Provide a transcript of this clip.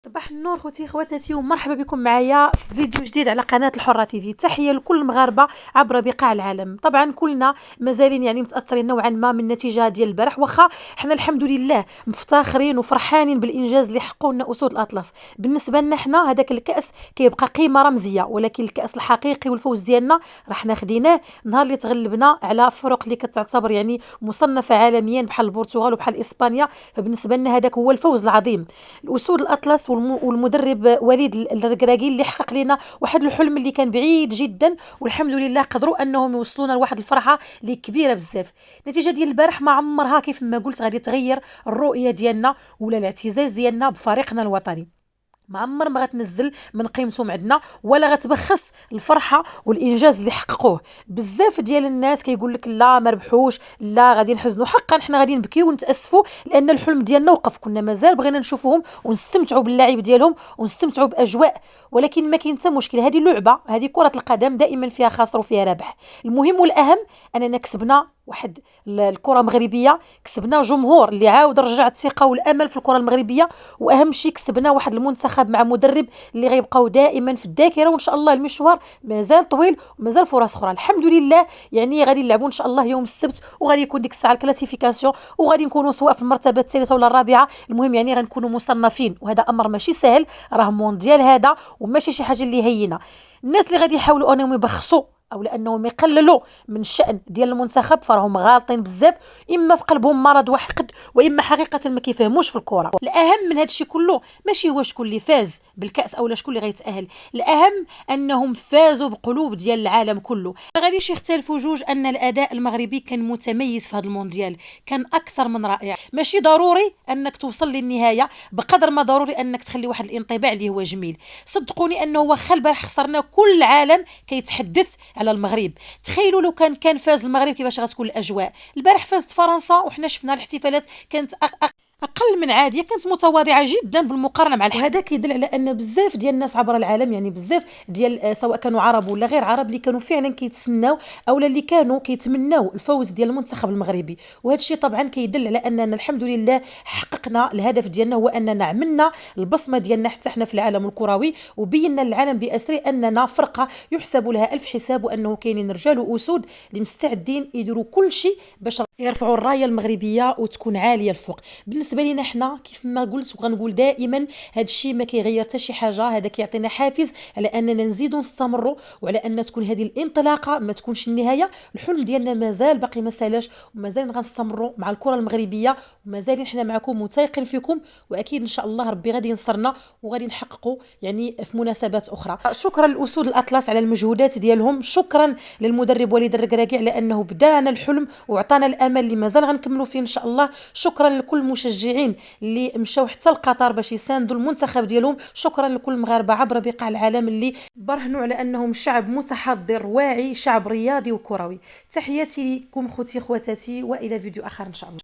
صباح النور خوتي خواتاتي ومرحبا بكم معايا في فيديو جديد على قناة الحرة تيفي. تحية لكل المغاربة عبر بقاع العالم. طبعا كلنا مازالين متأثرين نوعا ما من النتيجة ديال البارح، واخا حنا الحمد لله مفتخرين وفرحانين بالانجاز اللي حققوا لنا اسود الاطلس. بالنسبة لنا حنا هذاك الكأس كيبقى قيمة رمزية، ولكن الكأس الحقيقي والفوز ديالنا راح ناخدينه نهار اللي تغلبنا على فرق اللي كتعتبر مصنفة عالميا بحال البرتغال وبحال اسبانيا. فبالنسبة لنا هذاك هو الفوز العظيم. الاسود الاطلس والمدرب وليد الركراكي اللي حقق لنا واحد الحلم اللي كان بعيد جدا، والحمد لله قدروا انهم يوصلونا لواحد الفرحه اللي كبيره بزاف. النتيجه ديال البارح ما عمرها كيف ما قلت غادي تغير الرؤيه ديالنا ولا الاعتزاز ديالنا بفريقنا الوطني. ما عمر ما غتنزل من قيمتهم عندنا ولا غتبخس الفرحه والانجاز اللي حققوه. بزاف ديال الناس كيقول لك لا ما ربحوش، لا غادي نحزنوا. حقا حنا غادي نبكيو ونتاسفوا لان الحلم ديالنا وقف. كنا مازال بغينا نشوفوهم ونستمتعوا باللعب ديالهم ونستمتعوا باجواء، ولكن ما كاين حتى مشكل. هذه لعبه، هذه كره القدم، دائما فيها خاسر وفيها رابح. المهم والاهم اننا كسبنا واحد الكره المغربيه، كسبنا جمهور اللي عاود رجع الثقه والامل في الكره المغربيه، واهم شيء كسبنا واحد المنتخب مع مدرب اللي غيبقاو دائما في الذاكره. وان شاء الله المشوار مازال طويل ومازال فرص اخرى. الحمد لله غادي نلعبوا ان شاء الله يوم السبت، وغادي يكون ديك الساعه الكلاسيفيكاسيون، وغادي نكونوا سواء في المرتبه الثالثه ولا الرابعه. المهم غنكونوا مصنفين، وهذا امر ماشي سهل، راه مونديال هذا وماشي شي حاجه اللي هينه. الناس اللي غادي يحاولوا انهم يبخسوا او لانهم يقللوا من الشأن ديال المنتخب فراهم غالطين بزاف، اما في قلبهم مرض وحقد، واما حقيقه ما كيفهموش في الكره. الاهم من هذا الشيء كله ماشي هو شكون اللي فاز بالكاس او شكون اللي غيتاهل، الاهم انهم فازوا بقلوب ديال العالم كله. ما غاديش يختلفوا جوج ان الاداء المغربي كان متميز في هذا المونديال، كان اكثر من رائع. ماشي ضروري انك توصل للنهايه بقدر ما ضروري انك تخلي واحد الانطباع اللي هو جميل. صدقوني انه واخا البارح خسرنا كل العالم كيتحدث على المغرب. تخيلوا لو كان فاز المغرب كيفاش غتكون الاجواء. البارح فازت فرنسا وحنا شفنا الاحتفالات كانت اقل من عاديه، كانت متواضعه جدا بالمقارنه مع وهذا كيدل على ان بزاف ديال الناس عبر العالم، بزاف ديال سواء كانوا عرب ولا غير عرب اللي كانوا فعلا كيتسناو او اللي كانوا كيتمناو الفوز ديال المنتخب المغربي. وهذا الشيء طبعا كيدل على اننا الحمد لله حققنا الهدف ديالنا، هو اننا عملنا البصمه ديالنا حتى حنا في العالم الكروي، وبينا للعالم باسره اننا فرقه يحسب لها الف حساب، وانه كاينين رجال واسود اللي مستعدين يديروا كل شيء باش يرفعوا الرايه المغربيه وتكون عاليه الفوق. بالنسبه لنا حنا كيف ما قلت وغنقول دائما، هذا الشيء ما كيغير حتى شي حاجه، هذا كيعطينا حافز على اننا نزيدوا نستمروا، وعلى ان تكون هذه الانطلاقه ما تكونش النهايه. الحلم ديالنا مازال باقي ما سالاش، ومازال غنستمروا مع الكره المغربيه، ومازال حنا معكم متيقن فيكم، واكيد ان شاء الله ربي غادي ينصرنا وغادي نحققوا في مناسبات اخرى. شكرا للاسود الاطلس على المجهودات ديالهم، شكرا للمدرب وليد الركراكي على انه بدانا الحلم وعطانا الامل اللي مازال غنكملوا فيه ان شاء الله. شكرا لكل المشجعين اللي مشاو حتى لقطر باش يساندوا المنتخب ديالهم. شكرا لكل المغاربه عبر بقاع العالم اللي برهنوا على انهم شعب متحضر واعي، شعب رياضي وكروي. تحياتي لكم خوتي خواتاتي، والى فيديو اخر ان شاء الله.